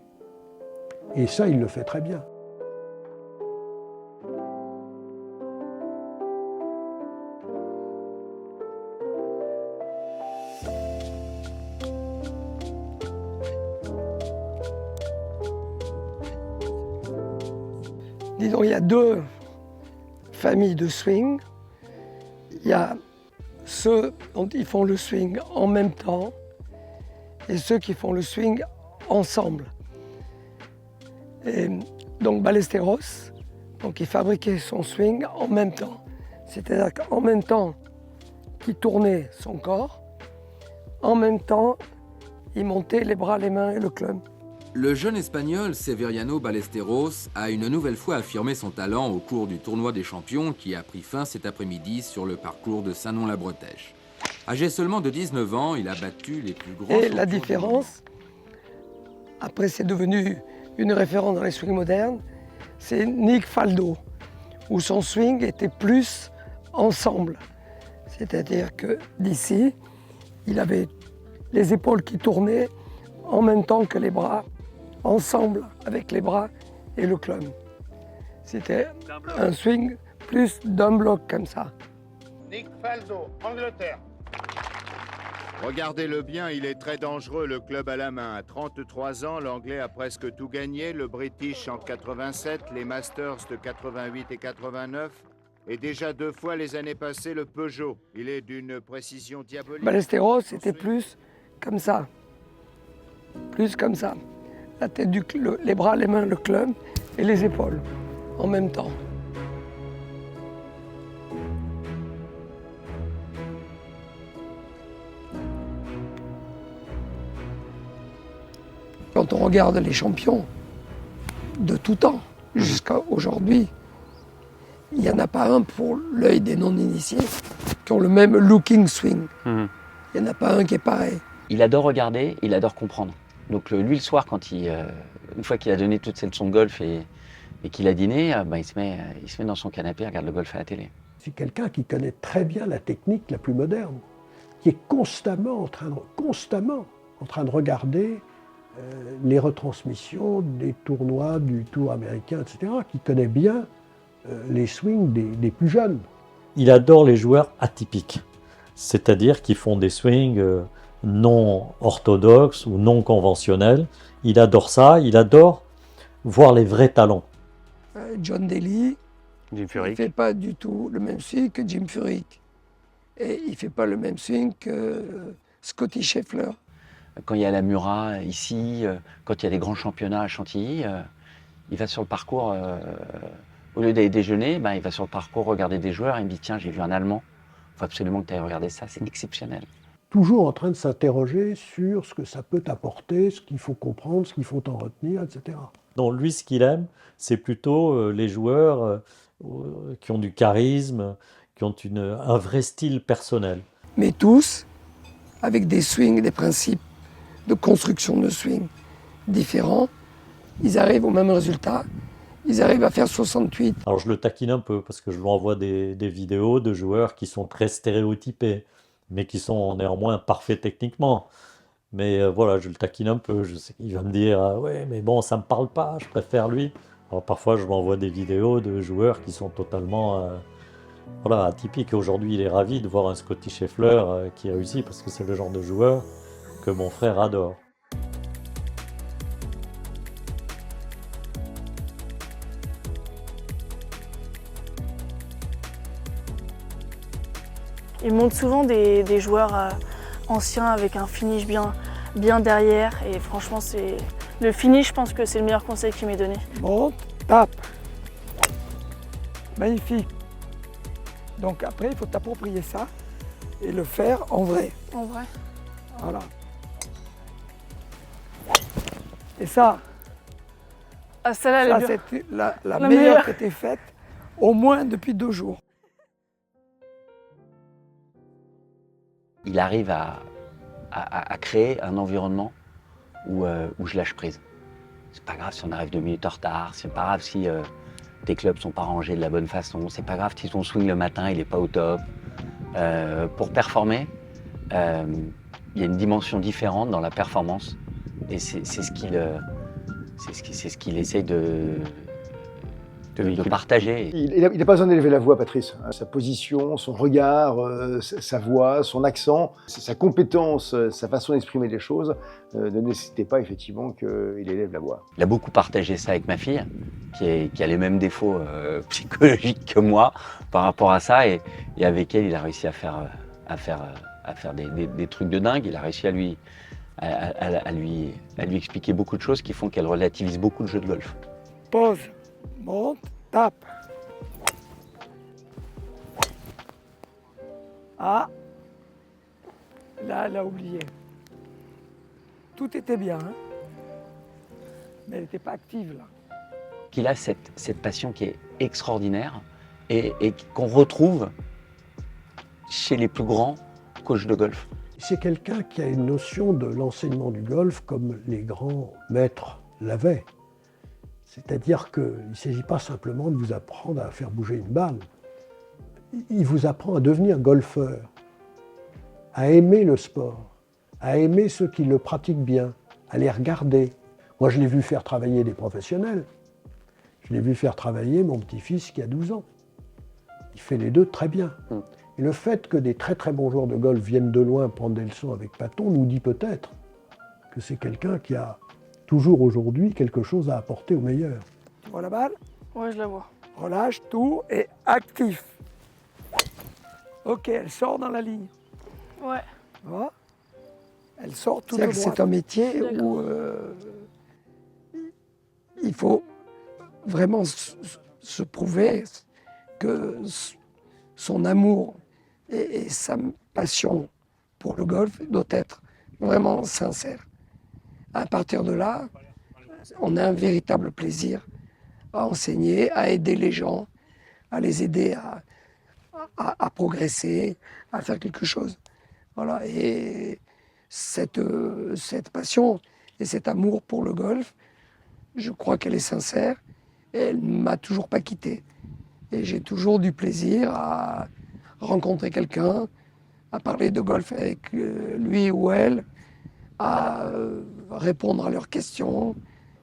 Et ça, il le fait très bien. Disons, il y a 2 familles de swing. Il y a ceux qui font le swing en même temps et ceux qui font le swing ensemble. Et donc Ballesteros, donc il fabriquait son swing en même temps. C'est-à-dire qu'en même temps qu'il tournait son corps, en même temps il montait les bras, les mains et le club. Le jeune Espagnol Severiano Ballesteros a une nouvelle fois affirmé son talent au cours du tournoi des champions qui a pris fin cet après-midi sur le parcours de Saint-Non-la-Bretèche. Âgé seulement de 19 ans, il a battu les plus grands Et la différence, après c'est devenu une référence dans les swings modernes, c'est Nick Faldo, où son swing était plus ensemble. C'est-à-dire que d'ici, il avait les épaules qui tournaient en même temps que les bras, ensemble avec les bras et le club. C'était un swing plus d'un bloc comme ça. Nick Faldo, Angleterre. Regardez-le bien, il est très dangereux, le club à la main. À 33 ans, l'Anglais a presque tout gagné, le British en 87, les Masters de 88 et 89, et déjà 2 fois les années passées le Peugeot. Il est d'une précision diabolique. Ballesteros, c'était plus comme ça. Plus comme ça. La tête les bras, les mains, le club et les épaules en même temps. Quand on regarde les champions de tout temps jusqu'à aujourd'hui, il n'y en a pas un pour l'œil des non-initiés qui ont le même looking swing. Il n'y en a pas un qui est pareil. Il adore regarder, il adore comprendre. Donc lui, le soir, quand une fois qu'il a donné toutes ses leçons de golf et qu'il a dîné, il se met dans son canapé, regarde le golf à la télé. C'est quelqu'un qui connaît très bien la technique la plus moderne, qui est constamment en train de regarder les retransmissions des tournois du Tour américain, etc., qui connaît bien les swings des plus jeunes. Il adore les joueurs atypiques, c'est-à-dire qui font des swings non orthodoxes ou non conventionnels. Il adore ça, il adore voir les vrais talents. John Daly, Jim il Furyk. ne fait pas du tout le même swing que Jim Furyk. Et il ne fait pas le même swing que Scotty Scheffler. Quand il y a la Murat ici, quand il y a des grands championnats à Chantilly, il va sur le parcours, au lieu d'aller déjeuner, il va sur le parcours regarder des joueurs, il me dit tiens j'ai vu un Allemand, il faut absolument que tu ailles regarder ça, c'est exceptionnel. Toujours en train de s'interroger sur ce que ça peut t'apporter, ce qu'il faut comprendre, ce qu'il faut en retenir, etc. Donc lui, ce qu'il aime, c'est plutôt les joueurs qui ont du charisme, qui ont un vrai style personnel. Mais tous, avec des swings, des principes de construction de swing différents, ils arrivent au même résultat. Ils arrivent à faire 68. Alors je le taquine un peu parce que je lui envoie des vidéos de joueurs qui sont très stéréotypés, mais qui sont néanmoins parfaits techniquement. Mais voilà, je le taquine un peu. Je sais qu'il va me dire ah ouais, mais bon, ça me parle pas, je préfère lui. Alors parfois, je lui envoie des vidéos de joueurs qui sont totalement atypiques. Aujourd'hui, il est ravi de voir un Scotty Scheffler qui réussit parce que c'est le genre de joueur que mon frère adore. Il montre souvent des joueurs anciens avec un finish bien derrière. Et franchement, le finish, je pense que c'est le meilleur conseil qu'il m'ait donné. Monte, tape. Magnifique. Donc après, il faut t'approprier ça et le faire en vrai. En vrai. Voilà. Et ça, celle-là, elle est bien. c'est la meilleure qui a été faite, au moins depuis 2 jours. Il arrive à créer un environnement où je lâche prise. C'est pas grave si on arrive 2 minutes en retard, c'est pas grave si tes clubs sont pas rangés de la bonne façon, c'est pas grave si ton swing le matin il est pas au top. Pour performer, il y a une dimension différente dans la performance et c'est ce qu'il essaie de partager. Il n'a pas besoin d'élever la voix, Patrice. Sa position, son regard, sa voix, son accent, sa compétence, sa façon d'exprimer les choses ne nécessitait pas effectivement qu'il élève la voix. Il a beaucoup partagé ça avec ma fille, qui a les mêmes défauts psychologiques que moi par rapport à ça, et avec elle, il a réussi à faire des trucs de dingue. Il a réussi à lui expliquer beaucoup de choses qui font qu'elle relativise beaucoup le jeu de golf. Pause, monte, tape. Ah, là, elle a oublié. Tout était bien, hein, mais elle n'était pas active là. Qu'il a cette passion qui est extraordinaire et qu'on retrouve chez les plus grands coachs de golf. C'est quelqu'un qui a une notion de l'enseignement du golf comme les grands maîtres l'avaient. C'est-à-dire qu'il ne s'agit pas simplement de vous apprendre à faire bouger une balle. Il vous apprend à devenir golfeur, à aimer le sport, à aimer ceux qui le pratiquent bien, à les regarder. Moi, je l'ai vu faire travailler des professionnels. Je l'ai vu faire travailler mon petit-fils qui a 12 ans. Il fait les deux très bien. Et le fait que des très très bons joueurs de golf viennent de loin prendre des leçons avec Paton nous dit peut-être que c'est quelqu'un qui a toujours aujourd'hui quelque chose à apporter aux meilleurs. Tu vois la balle? Ouais, je la vois. Relâche tout et actif. Ok, elle sort dans la ligne. Ouais. Tu vois? Elle sort tout de droite. C'est un métier où il faut vraiment se prouver que son amour et sa passion pour le golf doit être vraiment sincère. À partir de là, on a un véritable plaisir à enseigner, à aider les gens, à les aider à progresser, à faire quelque chose. Voilà. Et cette passion et cet amour pour le golf, je crois qu'elle est sincère et elle ne m'a toujours pas quitté. Et j'ai toujours du plaisir à rencontrer quelqu'un, à parler de golf avec lui ou elle, à répondre à leurs questions.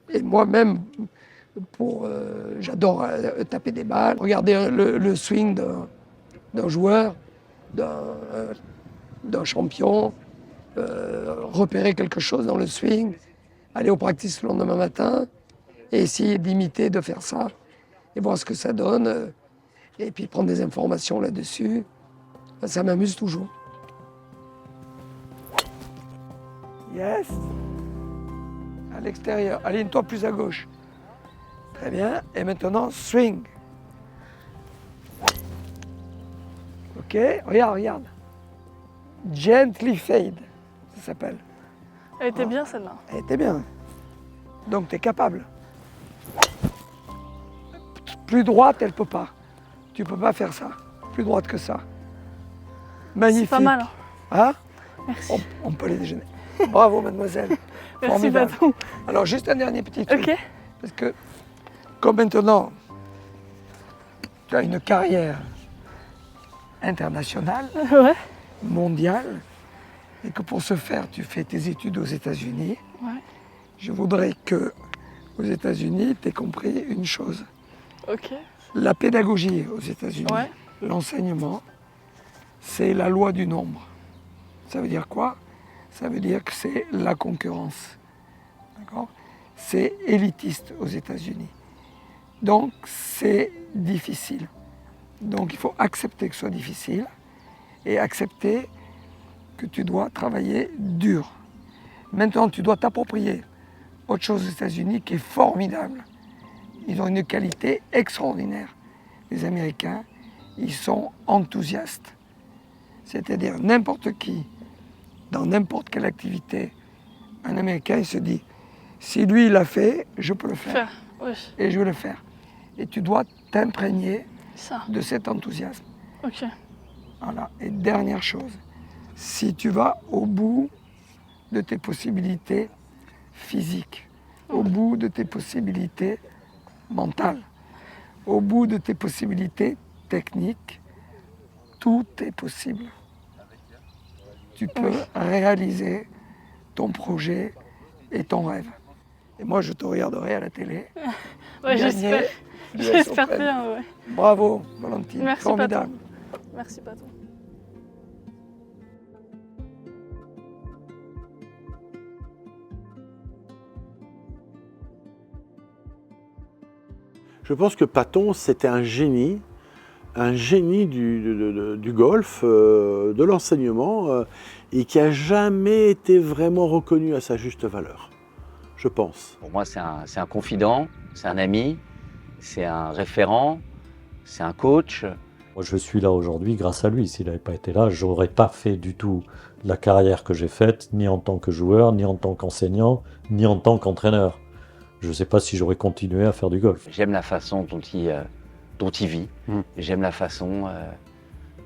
Et moi-même, j'adore taper des balles, regarder le swing d'un joueur, d'un champion, repérer quelque chose dans le swing, aller au practice le lendemain matin et essayer d'imiter, de faire ça et voir ce que ça donne et puis prendre des informations là-dessus. Ça m'amuse toujours. Yes. À l'extérieur. Aligne-toi plus à gauche. Très bien. Et maintenant, swing. Ok, regarde. Gently fade, ça s'appelle. Elle était bien celle-là. Elle était bien. Donc tu es capable. Plus droite, elle ne peut pas. Tu ne peux pas faire ça. Plus droite que ça. Magnifique. C'est pas mal. Hein? Merci. On peut aller déjeuner. Bravo, mademoiselle. Merci, Formidable. Paton. Alors, juste un dernier petit truc. Ok. Parce que, comme maintenant, tu as une carrière internationale, Ouais. mondiale, et que pour ce faire, tu fais tes études aux États-Unis, Ouais. je voudrais que, aux États-Unis, tu aies compris une chose. Ok. La pédagogie aux États-Unis, Ouais. l'enseignement, c'est la loi du nombre. Ça veut dire quoi? Ça veut dire que c'est la concurrence. D'accord? C'est élitiste aux États-Unis. Donc, c'est difficile. Donc, il faut accepter que ce soit difficile et accepter que tu dois travailler dur. Maintenant, tu dois t'approprier autre chose aux États-Unis qui est formidable. Ils ont une qualité extraordinaire. Les Américains, ils sont enthousiastes. C'est-à-dire n'importe qui, dans n'importe quelle activité, un Américain, il se dit, si lui, il l'a fait, je peux le faire. Oui. Et je vais le faire. Et tu dois t'imprégner Ça. de cet enthousiasme. Ok. Voilà. Et dernière chose, si tu vas au bout de tes possibilités physiques, au bout de tes possibilités mentales, au bout de tes possibilités techniques, tout est possible. Tu peux réaliser ton projet et ton rêve. Et moi, je te regarderai à la télé. Ouais, j'espère. J'espère Open. bien, ouais. Bravo, Valentine. Merci, Formidable. Paton. Merci, Paton. Je pense que Paton, c'était un génie du golf, de l'enseignement, et qui n'a jamais été vraiment reconnu à sa juste valeur, je pense. Pour moi, c'est un confident, c'est un ami, c'est un référent, c'est un coach. Moi, je suis là aujourd'hui grâce à lui. S'il n'avait pas été là, je n'aurais pas fait du tout la carrière que j'ai faite, ni en tant que joueur, ni en tant qu'enseignant, ni en tant qu'entraîneur. Je ne sais pas si j'aurais continué à faire du golf. J'aime la façon dont il vit. J'aime la façon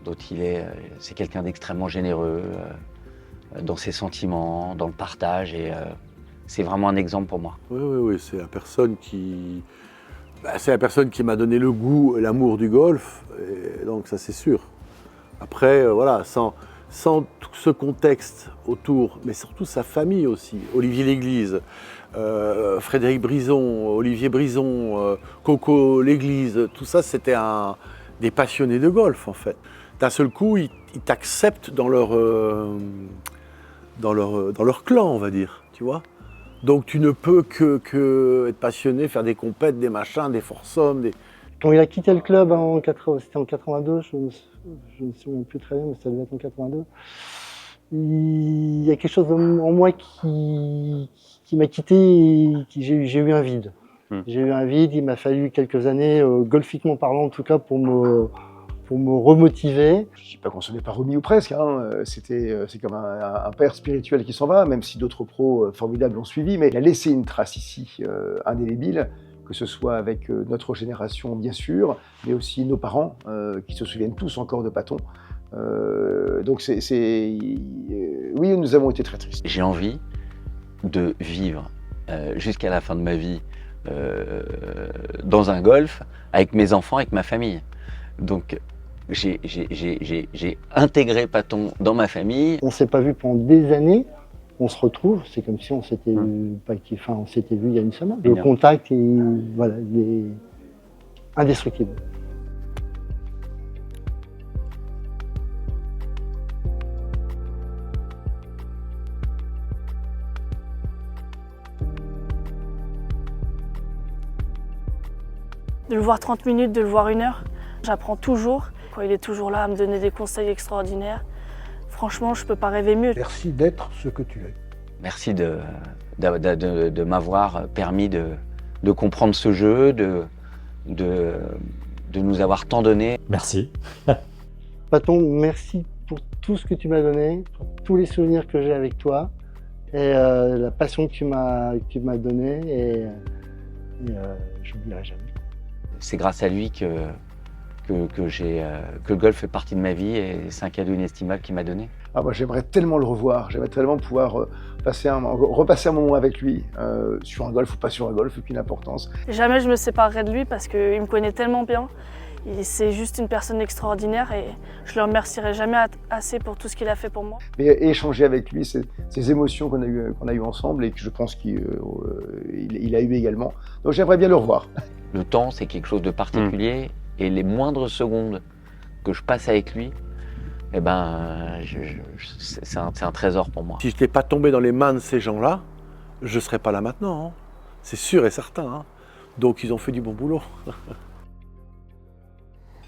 dont il est. C'est quelqu'un d'extrêmement généreux dans ses sentiments, dans le partage. Et c'est vraiment un exemple pour moi. Oui, c'est la personne qui... c'est la personne qui m'a donné le goût et l'amour du golf, et donc ça c'est sûr. Après, voilà, sans tout ce contexte autour, mais surtout sa famille aussi, Olivier L'Église, Frédéric Brison, Olivier Brison, Coco L'Église, tout ça c'était des passionnés de golf en fait. D'un seul coup, ils t'acceptent dans leur clan, on va dire, tu vois. Donc tu ne peux que être passionné, faire des compètes, des machins, des foursomes. Quand il a quitté le club, c'était en 82, je ne me souviens plus très bien, mais ça devait être en 82, il y a quelque chose en moi qui m'a quitté et j'ai eu un vide. J'ai eu un vide, il m'a fallu quelques années, golfiquement parlant en tout cas, pour me remotiver. Je ne dis pas qu'on s'en est pas remis ou presque, hein. C'est comme un père spirituel qui s'en va, même si d'autres pros formidables l'ont suivi, mais il a laissé une trace ici, indélébile, que ce soit avec notre génération bien sûr, mais aussi nos parents, qui se souviennent tous encore de Paton. Donc oui, nous avons été très tristes. J'ai envie de vivre jusqu'à la fin de ma vie dans un golf, avec mes enfants, avec ma famille. Donc j'ai intégré Paton dans ma famille. On ne s'est pas vu pendant des années. On se retrouve, c'est comme si on s'était on s'était vu il y a une semaine. Le contact, voilà, il est indestructible. De le voir 30 minutes, de le voir 1 heure, j'apprends toujours. Il est toujours là à me donner des conseils extraordinaires. Franchement, je ne peux pas rêver mieux. Merci d'être ce que tu es. Merci de m'avoir permis de comprendre ce jeu, de nous avoir tant donné. Merci. Paton, merci pour tout ce que tu m'as donné, pour tous les souvenirs que j'ai avec toi, et la passion que tu m'as donnée, et je n'oublierai jamais. C'est grâce à lui que le golf fait partie de ma vie, et c'est un cadeau inestimable qu'il m'a donné. Ah, moi, j'aimerais tellement le revoir, j'aimerais tellement pouvoir repasser un moment avec lui, sur un golf ou pas sur un golf, aucune importance. Jamais je me séparerai de lui parce qu'il me connaît tellement bien. C'est juste une personne extraordinaire et je le remercierai jamais assez pour tout ce qu'il a fait pour moi. Mais échanger avec lui, ces émotions qu'on a eues ensemble et que je pense qu'il a eu également. Donc j'aimerais bien le revoir. Le temps, c'est quelque chose de particulier et les moindres secondes que je passe avec lui, eh ben, c'est un trésor pour moi. Si je n'étais pas tombé dans les mains de ces gens-là, je ne serais pas là maintenant. Hein. C'est sûr et certain. Hein. Donc ils ont fait du bon boulot.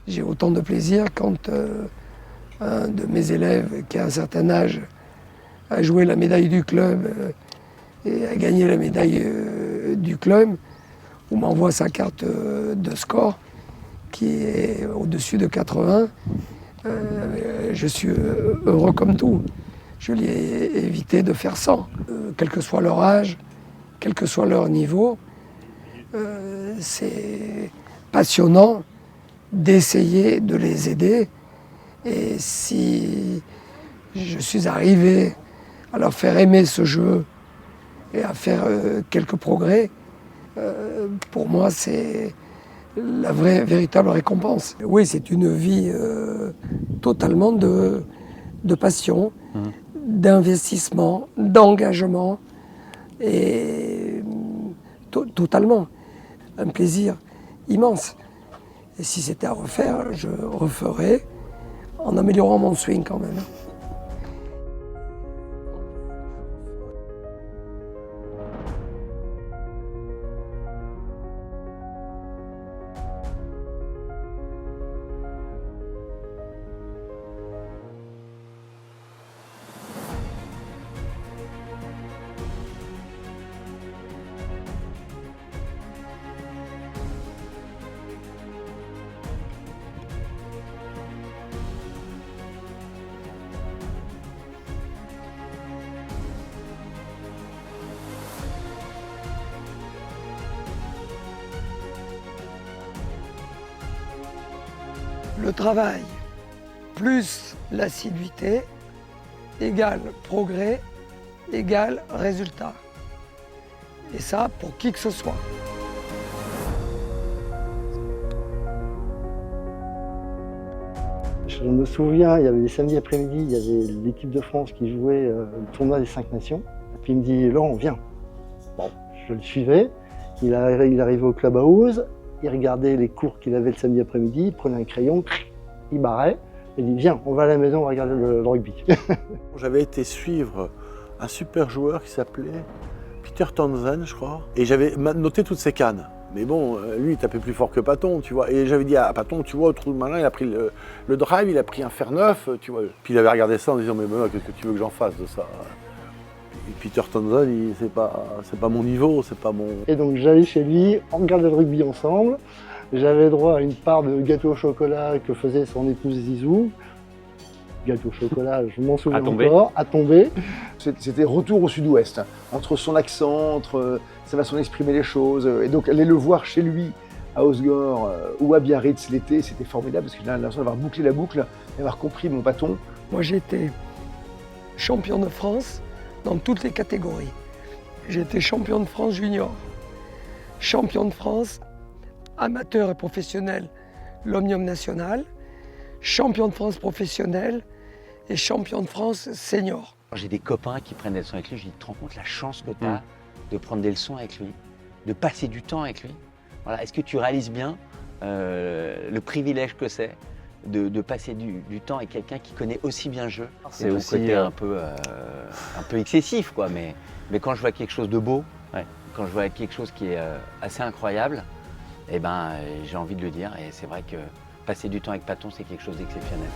J'ai autant de plaisir quand un de mes élèves qui a un certain âge a joué la médaille du club et a gagné la médaille du club, ou m'envoie sa carte de score qui est au-dessus de 80. Je suis heureux comme tout. Je lui ai évité de faire 100. Quel que soit leur âge, quel que soit leur niveau, c'est passionnant d'essayer de les aider. Et si je suis arrivé à leur faire aimer ce jeu et à faire quelques progrès, pour moi c'est la véritable récompense. Oui, c'est une vie totalement de passion, d'investissement, d'engagement, et totalement un plaisir immense. Et si c'était à refaire, je referais en améliorant mon swing quand même. Le travail plus l'assiduité égale progrès, égale résultat. Et ça, pour qui que ce soit. Je me souviens, il y avait les samedis après-midi, il y avait l'équipe de France qui jouait le tournoi des 5 nations. Et puis il me dit, Laurent, viens. Bon, je le suivais. Il arrivait au clubhouse. Il regardait les cours qu'il avait le samedi après-midi, il prenait un crayon, il barrait, et il dit « Viens, on va à la maison, on va regarder le rugby. » J'avais été suivre un super joueur qui s'appelait Peter Townsend, je crois, et j'avais noté toutes ses cannes. Mais bon, lui, il tapait plus fort que Paton, tu vois. Et j'avais dit à Paton, tu vois, au trou de malin, il a pris le drive, il a pris un fer neuf, tu vois. Puis il avait regardé ça en disant « Mais qu'est-ce que tu veux que j'en fasse de ça ?» Et Peter Townsend, c'est pas mon niveau, c'est pas mon... Et donc j'allais chez lui, on regardait le rugby ensemble. J'avais droit à une part de gâteau au chocolat que faisait son épouse Zizou. Gâteau au chocolat, je m'en souviens encore, à tomber. C'était retour au sud-ouest, entre son accent, entre sa façon d'exprimer les choses. Et donc aller le voir chez lui, à Osgore ou à Biarritz l'été, c'était formidable parce que j'ai l'impression d'avoir bouclé la boucle, d'avoir compris mon Paton. Moi j'ai été champion de France dans toutes les catégories. J'ai été champion de France junior, champion de France amateur et professionnel, l'Omnium National, champion de France professionnel et champion de France senior. J'ai des copains qui prennent des leçons avec lui, je dis, tu te rends compte la chance que tu as de prendre des leçons avec lui, de passer du temps avec lui. Voilà. Est-ce que tu réalises bien le privilège que c'est de passer du temps avec quelqu'un qui connaît aussi bien le jeu? C'est aussi côté un peu excessif, quoi, mais quand je vois quelque chose de beau, quand je vois quelque chose qui est assez incroyable, eh ben, j'ai envie de le dire. Et c'est vrai que passer du temps avec Paton, c'est quelque chose d'exceptionnel.